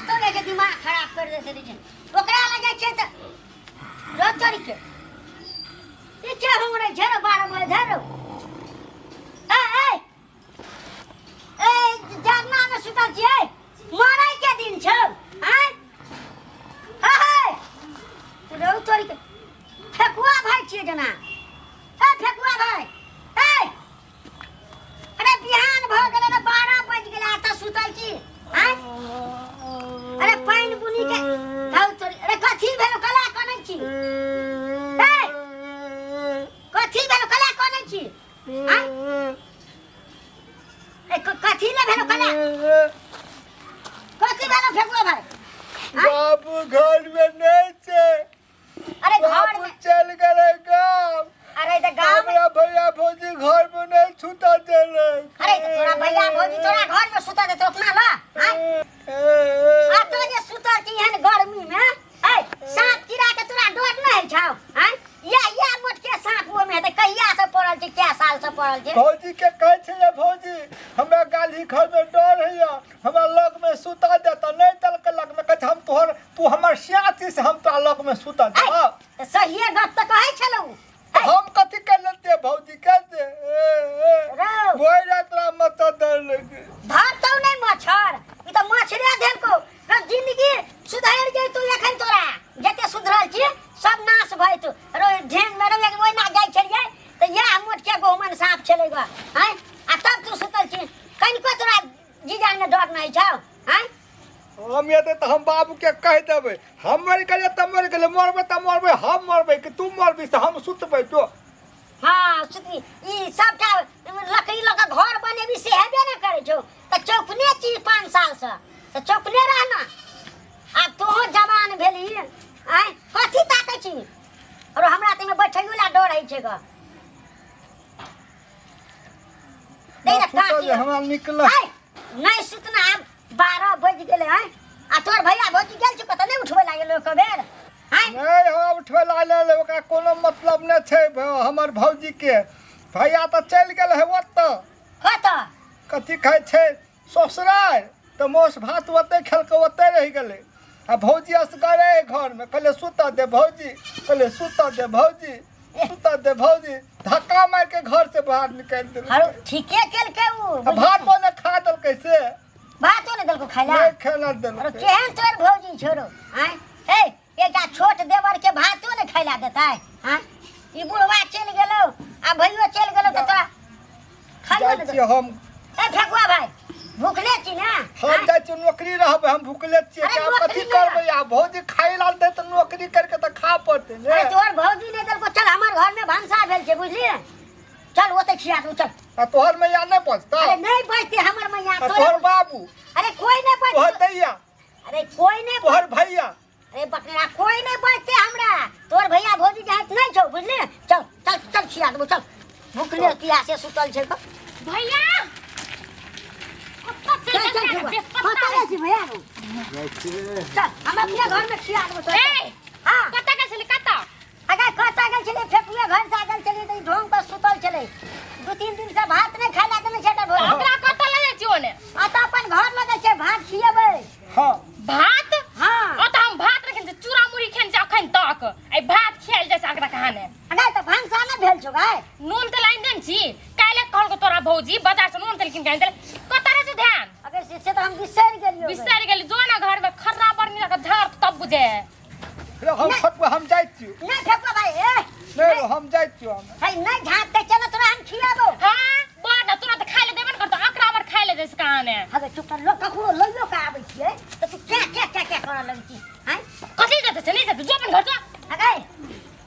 तो लेके दिमाग खराब कर देते रे ओकरा लगे छै त रोचरी के ई के हमरे झरो 12 बजे झरो ए जागना में सुता छियै मरै के दिन छौ हैं रोचरी के फेकुआ भाई छियै जना फेकुआ भाई अरे बिहान भ गेलै न 12 बज गेलै त सुतल छी हैं अरे पाइन बुनी के धाउ तोरी अरे कथी भेलो कला कोनै छी कथी भेलो कला कोनै छी हैं ए कथी ले भेलो कला कथी भेलो फेकुआ भाई बाबू घर में नहीं छे अरे घर में चल गए गांव अरे त गांव में हमरा भैया भौजी घर में नहीं सुता चले अरे तोरा भैया भौजी तोरा घर में सुता दे तो अपना ला हैं आ तो जे सुता की हन गर्मी में ए सांप कीड़ा के तोरा डर नहीं छौ हैं या मोट के सांप वो में त कहिया से पड़ल छै क्या साल से पड़ल छै भौजी के कहै छै भौजी हमरा गाली घर में डर है हमरा लग में सुता देता नहीं तल के लग में कह हम तोहर तू हमर सियाती से हम तोरा लग में सुता दे त सही गप त कहै छलौ हम कथी कर लेते भौजी कहते बोल रात रा मत डर लगे भात तो नहीं मच्छर ई त मछरे देल को जिंदगी सुधार जाई तू एखन तोरा जते सुधरल छी सब नाश भई तू रो ढेन में रे ओइ ना जाई छलिए त या मोट के गोमन सांप छले ग हैं आ तब तू सुतल छी कनिको तोरा जीजान में डर नहीं छौ हैं हम ये तो हम बाबू के कह देबे हम मर गेले त मर गेले मरबे त मरबे हम मरबे कि तू मरबी से हम सुतबे तो हां सुती ई सबटा लकड़ी लगा घर बनेबी से हेबे न करे छौ त चौकने छी 5 साल से त चौकने रहना अब तो जवान भेली आय कथी ताकै छी और हमरा त में बैठैयो ला डर है छै ग दे रे काटी हमरा निकल नहीं सुतना 12 बज गेले हैं आ तोर भैया भौजी गेल छ कत नहीं उठबे लागल कबेर हैं नहीं हो उठबे लागल ओका कोनो मतलब न छै हमर भौजी के भैया त चल गेल है ओत कत कथी कहै छै ससुराल त मोस भात ओते खेल के ओते रह गेले आ भौजी असगरे घर में कहले सुता दे भौजी कहले सुता दे भौजी सुता दे भौजी धक्का मार के घर से बाहर निकाल दे हरो ठीके केल के उ भात ने खा दल कैसे भातो ने दल को खाइला नहीं खेला दल और केहन तोर भौजी छोरो हैं एकटा छोट देवर के भातो ने खाइला देतै हैं ई बुढ़वा चल गेलो आ भइयो चल गेलो त तोरा खाइयो ने जाई हम ए फेकुआ भाई भूखले छी ना हम जाई छी नौकरी रहबे हम भूखले छी क्या कथी करबे आ भौजी खाइ ला दे त नौकरी करके त खा पड़ते ने अरे तोर भौजी ने दल को चल हमर घर में भानसा भेल छै बुझली चल ओते खिया दू चल आ तोहर मैया नहीं पहुंचता अरे नहीं बचते हमर मैया तोहर बाबू अरे कोई नहीं बचते तोहर दैया अरे कोई नहीं तोहर भैया अरे बकरा कोई नहीं बचते हमरा तोर भैया भौजी जात नहीं छौ बुझली चल चल चल खिया दू चल भूखले किया से सुतल छै भैया चल चल पता है सी भैया चल हम अपने घर में खिया दू चल ए हां कता के छले कता अगर कता गेल छले फेकुए घर से आगल चली त ढोंग पर सुतल छले 2-3 दिन से भात नहीं खाइला देने छटा भोर ओकरा कता लगे छी ओने आ त अपन घर लगे छै भात खियेबै हां भात हां ओ त हम भात रखन से चूरा मुड़ी खेन से अखन तक ए भात खेल जैसे अकरा कहाने अगर त भांसा न भेल छौ गाय नून तेल आइन देन छी काले कहल को तोरा भौजी बाजार से नून तेल किन के आइन देले कता रे से ध्यान अगर से त हम बिसर गेलियो बिसर गेली जो ना घर में खर्रा बरनी का झाड़ तब बुझे हम फटवा हम जाई छी नहीं फेकुआ भाई ए नहीं हम जाई छी हम है नहीं झाट के चलो तोरा हम खियाबो हां बड़ तोरा त खाइ ले देबे न करतो अकरा बार खाइ ले जैसे कहाने अबे चुप कर लोग कखरो लइयो का आबै छिए त तू क्या कर लगी छी हैं कथि जाते से नहीं जाते जो अपन घर जा अगर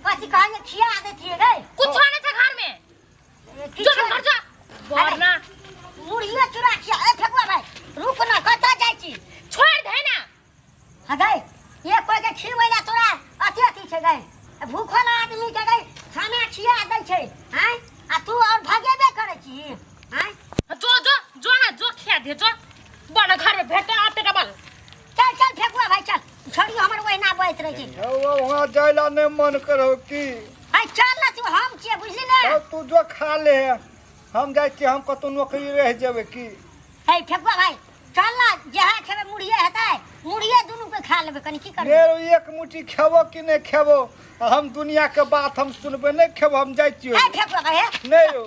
कथी कहने खिया दे छिए गए कुछ ना छ घर में जो अपन घर जा वरना मुड़िया चुरा खिया ए फेकुआ भाई रुक ना कता जाई छी छोड़ दे ना अगर ये कोई के खिलवैला तोरा अति छै गए भूखल आदमी के गए खाना खिया दै छै हैं आ तू और भागेबे करे छी हैं जो ना जो खिया दे जो बना घर में भेट आते डबल चल चल फेकुआ भाई चल छोड़ी हमर ओहिना बैठ रही छी वहां जाइला नहीं मन करो की है चल ना तू हम छिए बुझली ना तू जो खा ले हम जाइ छी हम कतौ नौकरी रह जेबै की हे ठेकुआ भाई चल ना जहाँ खेबे मुड़िए हेतै मुड़िए दुनू के खा लेबे कनी की करबे मेरे एक मुट्ठी खेबो कि नहीं खेबो हम दुनिया के बात हम सुनबे नहीं खेबो हम जाइ छी हे ठेकुआ भाई नहीं हो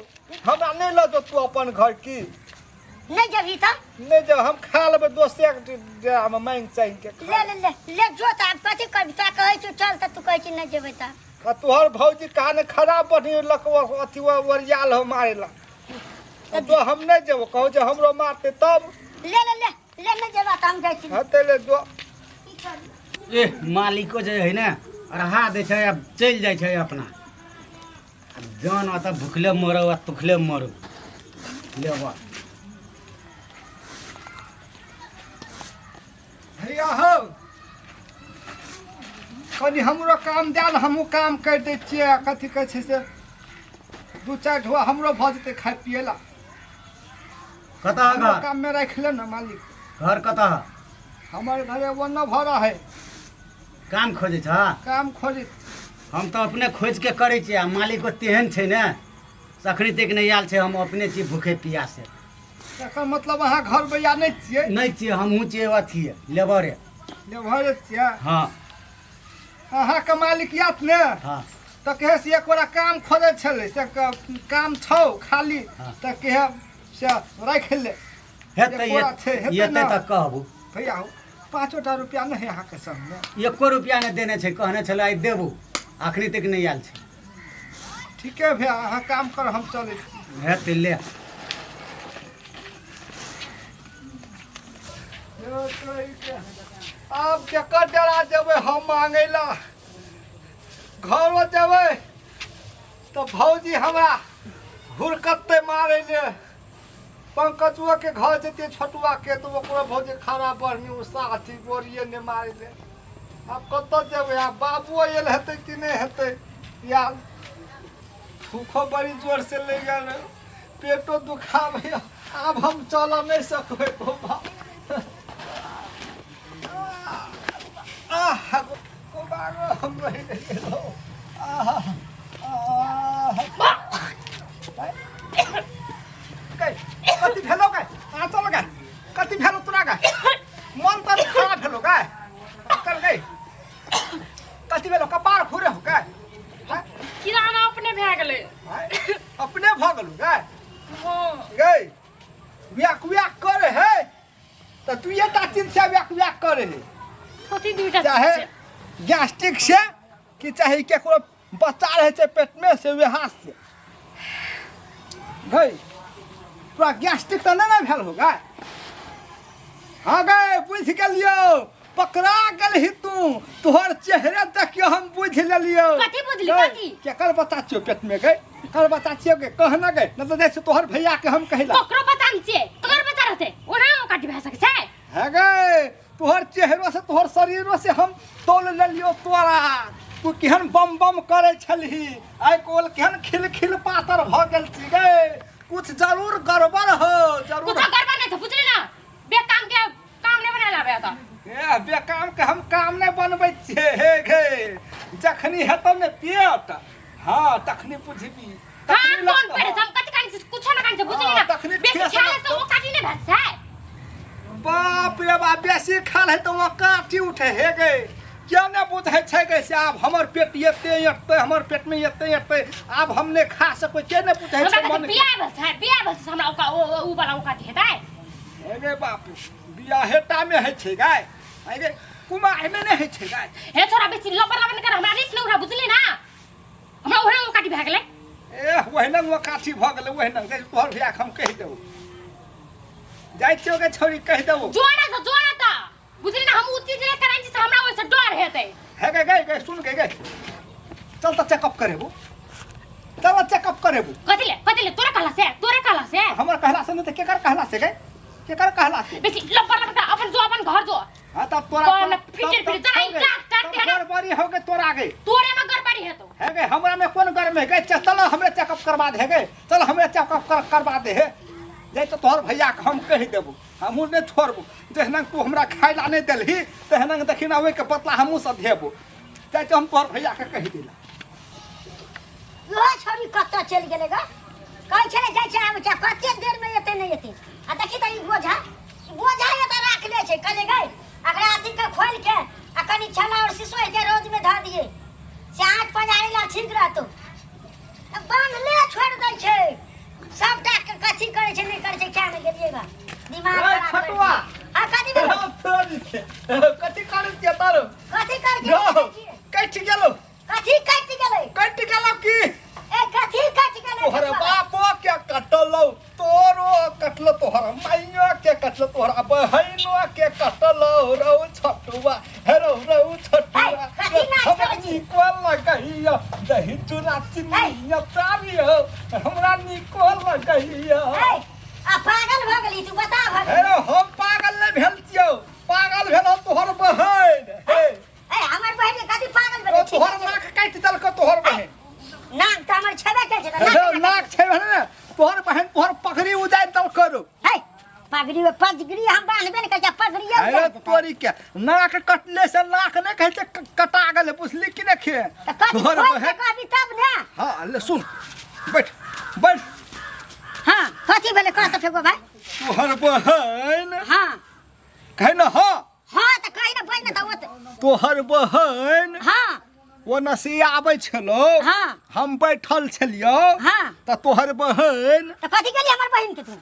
हमरा नहीं ल जो तू अपन घर की नहीं जबी त नहीं जब हम खा लेबै दोसर के हम मांग चाहि के ले जो त कथी करबी ता कहै छु चल त तू कहै छी नहीं जेबै त आ तोहर भौजी कहाने खराब बनी लकवा अथी वरियाल हो मारेला तो हम नहीं जेबो कहू जे हमरो मारते तब ले नहीं जेबा त हम जाइ छी हते ले जो ए मालिको जे है ना रहा दे छै अब चल जाय छै अपना जान अत भूखले मरो आ तुखले मरो लेबा भैया हो कनी हमरो काम देल हमहूँ काम कर दै छियै कथी कहै छै से दू चारि ढोआ हमरो भऽ जेतै खाइ पिए ला कतऽ हमरो घर काम में राख ले ना मालिक घर कतऽ हमर घरे वो न भरा है काम खोजे छ काम खोजी हम तो अपने खोज के करे छी आ मालिक तेहन छै ने सखनी तक नहीं आयल छै हम अपने छी भूखे पियासे एकर मतलब अहाँ घर बैया नहीं छियै नहीं छियै हमहूँ छियै अथी लेबरे लेभरे छियै हाँ अहाँके मालिक यात ने हाँ तऽ कहे से एक बार काम खोजे छलै से काम छौ खाली हाँ। तऽ कहे से राख ले हेतै एकोरा छै, हेतै येतै ना? तऽ कहबू भैया हो 5 रुपया नहीं है अहाँके संग एको रुपया नहीं देने छै कहने छलै आइ देबू अखनी तक नहीं आयल छै ठीके भैया अहाँ काम कर हम चलै छी हेतै ले आब केकर डरा जेबै हम मांगे ला घर जेबै तऽ भौजी हमरा हुरकते मारे ले पंकजुआ के घर जेते छोटुआ के तो ओकरा भौजी खड़ा बढ़नी साथी बोरिए ने मारे ले आब कतऽ जेबै आब बाबू आयल हेतै कि नहीं हेतै या भूखो बड़ी जोर से ले गेल पेटो दुखाबै आब हम चल नहीं सकबै बाबा हम रहि गेलहुँ कति भेलो गाय चल गाय कति भेलो तोरा गाय मन तर खराब भेलो गाय कर गई कति भेलो कपार फुरे हो गाय किराना अपने भए गेलै अपने भ गेलू गाय हाँ गई व्याक व्याक करे है तो तू ये ताचिन से व्याक व्याक करे है कथी दुइटा चाहे गैस्ट्रिक से कि चाहे केकरो बच्चा रहे छै पेट में से वे हाथ से गई तोरा गैस्ट्रिक तो नहीं भेल हो गए हाँ गए बुझ गेलियो पकड़ा गेलही तू तोहर चेहरे देखियो हम बुझ लेलियो कथी बुझली गई, कथी केकर बच्चा छियो पेट में गए केकर बच्चा छियो गे कहना गए न तो जैसे तोहर भैया के हम कहिला ककरो पता नहीं छै तोहर बच्चा रहते ओना काटी भए सकै छै है गए तोहर चेहरो से तोहर शरीरो से हम तोल लेलियो तोरा तू केहन बम बम करे छलही आइ कोल केहन खिल खिल पातर भ गेल छी गे कुछ जरूर गड़बड़ हो जरूर कुछ गड़बड़ नहीं छै बुझली ना बेकाम के काम नहीं बना लाबे त ए बेकाम के हम काम नहीं बनबै छियै हे गे जखनी हेतौ ने पेट हाँ तखनी बुझबी हां कोन पेड़ हम कथि कानी छै कुछ ना कानी छै बुझली ना तखनी बेसी ठेस खाले लगतौ। से ओ काटी नहीं भए छै बाप रे बाप बेसी खाल है तो वहाँ काटी उठे हे गे क्या न बुझे छै गे से आब हमर पेट एते एटते हमर पेट में एते एटते आब हम नहीं खा सकै के न बुझे छै हमरा मन बिया भेल छै हमरा ओ वाला ओ काटी हेतै हे गे बाप बियाहेटा में है छै गाय हे गे कुमार में नहीं है छै गाय हे छोरा बेसी लपर लपर कर हमरा रिस न उठा बुझली ना हमरा ओहने ओ काटी भए गेलै ए वहने वो काठी भ गेलै वहने दे तोहर भैया हम कहि देबो जाय छियो गे छोरी कहि देबो जोड़ा त बुझली ना हम उ चीज ले कराई छै हमरा ओइसे डर हेतै हे गे गे सुन गे चल तो चेकअप करेबो चल चेकअप करेबो कथि ले तोरा कहला से हमर कहला से नहीं तो केकर कहला से गए केकर कहला से बेसी लपर लपर अपन जो अपन घर जो हां तब तोरा कौन फिटर फिटर जरा काट दे ना गड़बड़ी हो गई तोरा गई तोरे में गड़बड़ी हेतौ है गए हमरा में कौन गड़म है गए चल हमरे चेकअप करवा दे गए चल हमरे चेकअप करवा दे है जे तो तोहर भैया के हम कहि देबो हमहू नहीं छोड़बो जहना तू हमरा खाइ ला नहीं देलही तहना देखिना ओइ के बदला हमहू सब देबो चाहे तो हम तोहर भैया के कहि देला ओए छोरी कत्ता चल गेले गा कहै छले जाइ छै आबै छै कते देर में एते नहीं एते आ देखी त ई बोझा एत राख ले छै कले गई अकरा अथी के खोल के आ कनी छला और सिसोई के रोज में ध दिए से आठ पजारी ला ठीक रहतो बांधले छोड़ दै छै सबटा के कथी करे छै नहीं करे छै क्या नहीं गेलिएगा दिमाग खराब छटुआ आ कथी भेल कथी करे के तारो कथी कर के कट गेलो कथी कट गेलै कट गेलो की ए कथी कट गेलै तोहर बापो के कटलो तोरो कटलो तोहर माइयो के कटलो तोहर बहनो के कटलो रौ छटुआ हेरो रौ छटुआ कथी ना हमरा निकोल लगइया दही चूड़ा चिन्नी चाबियो हमरा निकोल लगइया ए आ पागल भ गेली तू बता भ हेरो हम पागल नहीं भेल छियो पागल भेलो तोहर बहन हे ए हमर बहिन कथी पागल ओ भेलै तोहर नाक काट देलको तोहर बहन नाक त हमर छेबे के छै हेरो नाक छै भने तोहर बहन तोहर पगड़ी उजाड़ देलको रो हे पगड़ी में पगड़ी हम बांधबे नहीं कर पगड़ी अरे तोरी के नाक कटले से नाक नहीं कहे छै कटा गेले बुझली कि नहीं खे कथी तोहर खोल के बहन कहबी तब ने हां ले सुन बैठ बैठ हां कथी भेलै कह त फेको भाई तोहर बहन हां कहे न हां हां त कहि न बहिन त ओत तोहर बहन हां वो नसी आबै छलो हां हम बैठल छलियो हां त तोहर बहन त कथी केली हमर बहिन के तू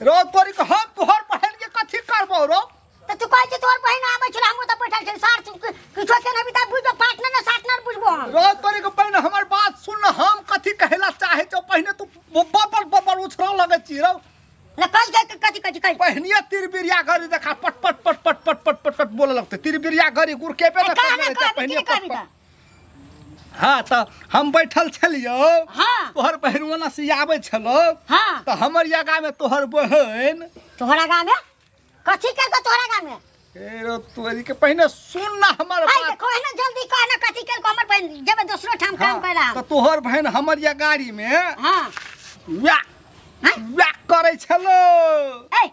रो तोरी के हम तोहर बहन के कथी करबो रो त तू कहै छै तोहर बहिन आबै छल हम त बैठल छल सार तू किछो के नबी त बुझो पार्टनर न सार्टनर बुझबो हम रो तोरी के पहले हमर बात सुन हम कथी कहला चाहे छो पहले तू बबल बबल उछरो लगे छी रो न कल के कथी कथी कहि पहनिया तिरबिरिया गरी देखा पट पट पट पट पट पट पट पट बोले लगते तिरबिरिया गरी गुरके पे न कहना करे कहबी पहनिया कि कहबी त हाँ त हम बैठल छलियो हां तोहर बहनवा से आबै छलो हां त हमर जगह में तोहर बहन तोहरा गांव में कथी कर के तोहरा गांव में ए रो तोरी के पहले सुन ना हमर हाय बात कोई ना जल्दी कह ना कथी कर को हमर बहन जब दूसरो ठाम काम कर रहा त तोहर बहन हमर या गाड़ी में हां व्या हां व्या करे छलो ए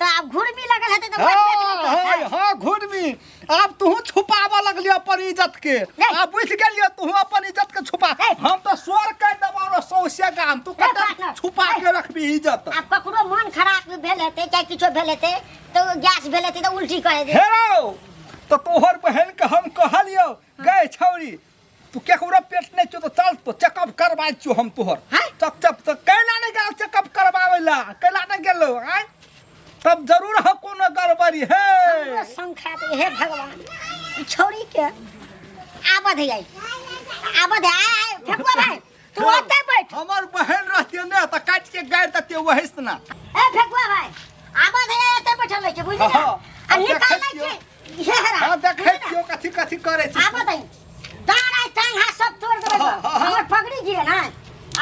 त अब घुरमी लगल हेते त हाँ हाँ घुरमी अब तू छुपावा लगलियो अपन इज्जत के अब बुझ गेलियो तू अपन इज्जत के छुपा हम तो स्वर कर देबो रो सौसे गाम तू कत छुपा के रखबी इज्जत अब ककरो मन खराब भेल हेते चाहे किछो भेल हेते तो गैस भेल हेते तो उल्टी करे दे हेरो तो तोहर बहन के हम कहलियो गए छौरी तू केकरो पेट नहीं छो तो चल तो चेकअप करबा छियो हम तोहर चप चप तो कैला नहीं गेल चेकअप करबावेला कैला नहीं गेलो आय तब जरूर हो कोनो गड़बड़ी है हमरो संख्या तो हे भगवान ई छोरी के आबद है आबद है फेकुआ भाई तू ओते बैठ हमर बहन रहती ने त काट के गाड़ देते वहिस ना ए फेकुआ भाई आबद है एते बैठल रह के बुझली ना आ निकाल के ये हरा हां देखै छियो कथी कथी करे छी आबद है डांगा टांग हाथ सब तोड़ देबे हमर पगड़ी गिरे ना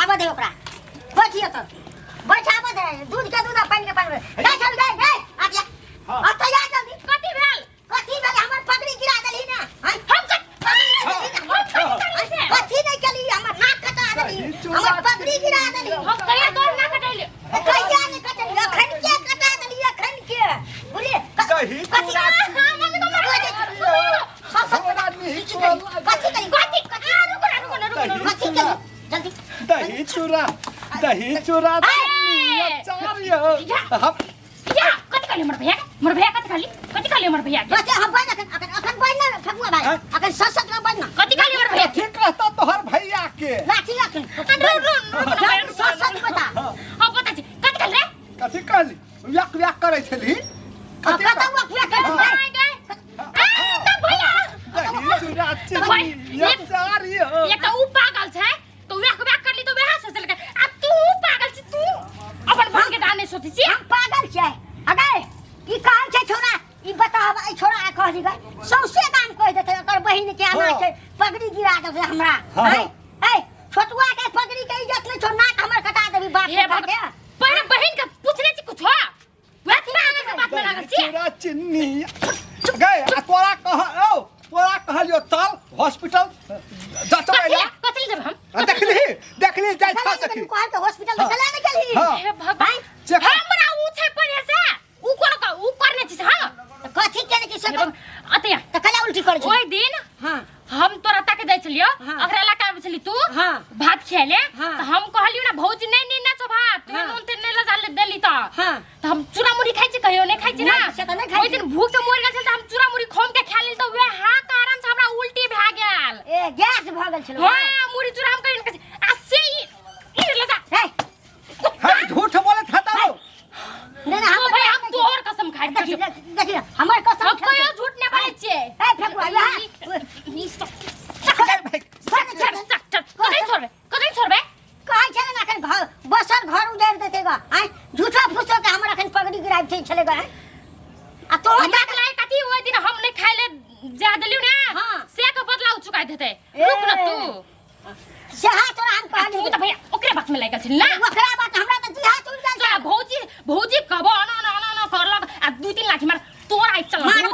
आबद है ओकरा बैठिए तो बैठा आबद है दूध के दूध पानी के पानी ले चल गए गए आ जा आ तैयार जल्दी कथी भेल कथी भेल हमर पगड़ी गिरा देली ना हम कथी नहीं केली हमर नाक कटा देली हमर पगड़ी गिरा देली हम कहिया तोर ना कटैले कहिया ने कटली अखन के कटा देली अखन के बुझली कही कथी हां मम्मी को मार हमरा नहीं छोड़ कथी करी कथी कथी कथी करी जल्दी दही चूरा चारियो हम या कथी कहली हमर भैया कथी कहली हमर भैया बच्चे हम बन अखन बन ना फगुआ भाई अखन ससत में बन ना कथी कहली हमर भैया ठीक रहता तोहर भैया के लाठी अखन ससत बता हां पता छी कथी कहल रे कथी कहली व्याक व्याक करे छली कथी हुआ कर गए गए तब भैया दही चूरा चिन्नी चारियो एक तो ऊ पागल छै तो व्याक व्याक करली तो वहां से चल गए अब तू पागल छी तू अपन बहन के डाने सोती छी हम पागल छै अगे ई काम छै छोरा ई बताव ई छोरा आ कहली गए सौसे काम कह देते ओकर बहिन के आना छै पगड़ी गिरा दे हमरा ए छोटुआ के पगड़ी के इज्जत ले छो नाक हमर कटा देबी बाप हे के भगवान पर बहन के पूछले छी कुछ वे पागल के बात में लागल छी चूरा चिन्नी गए आ तोरा कहलियो चल हॉस्पिटल जा चल कथी जब हम देखली जाय था देखली कहल के हॉस्पिटल में चला नहीं गेली हाँ। हे भगवान चेक हमरा ऊ छै पड़े से ऊ कोन ऊ करने छी हां तो कथी के कि सब अतया तो कला उल्टी कर ओइ दिन हां हम तोरा तक दै छलियो हाँ। अगला इलाका में छली तू हाँ। भात खेले हाँ। तो हम कहलियो ना भौजी नहीं नहीं ना तो हम चूड़ा मुड़ी खाइ छी कहियो नहीं खाइ छी ना नहीं, से तो नहीं खाइ ओइ दिन भूख से मर गेल छल त हम चूड़ा मुड़ी खोम के खा लेल त उहे हा कारण से हमरा उल्टी भए गेल ए गैस भ गेल छलो हां मुड़ी चूड़ा हम कहियो आ से ई ले जा हे है झूठ बोलत था तो नहीं हम हम भाई हम तोर कसम खाइ छी देखिए हमर कसम हम कहियो झूठ नहीं बोलै छियै ए फेकुआ कतै छोड़बे कहै छले ना एखन घर बसर घर उजाड़ देते ग आय झूठा फुसो के हमरा एखन पगड़ी गिराइ छै छले ग आ तो हमरा के लाय कथी ओइ दिन हम नहीं खाइले जा देलियो ना हाँ। से के बदला चुकाइ देते ए। रुक न तू सेहा तोरा हम तू कहली त भैया ओकरे बात में लागल छ ना ओकरा बात हमरा त जिहा चुल जाय तोरा भौजी कबो ना करलक आ 2-3 लाठी मार तोरा आई चल मारबो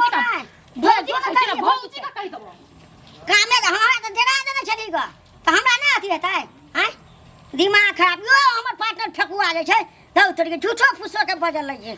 भौजी ना का भौजी का कहि दबो कामे हमरा त जरा देने छली ग त हमरा ना अथी हेतै आय दिमाग खराब यो हमर पार्टनर फेकुआ जाय छै दौ तोरी के झूठो फुसो के बजल लगे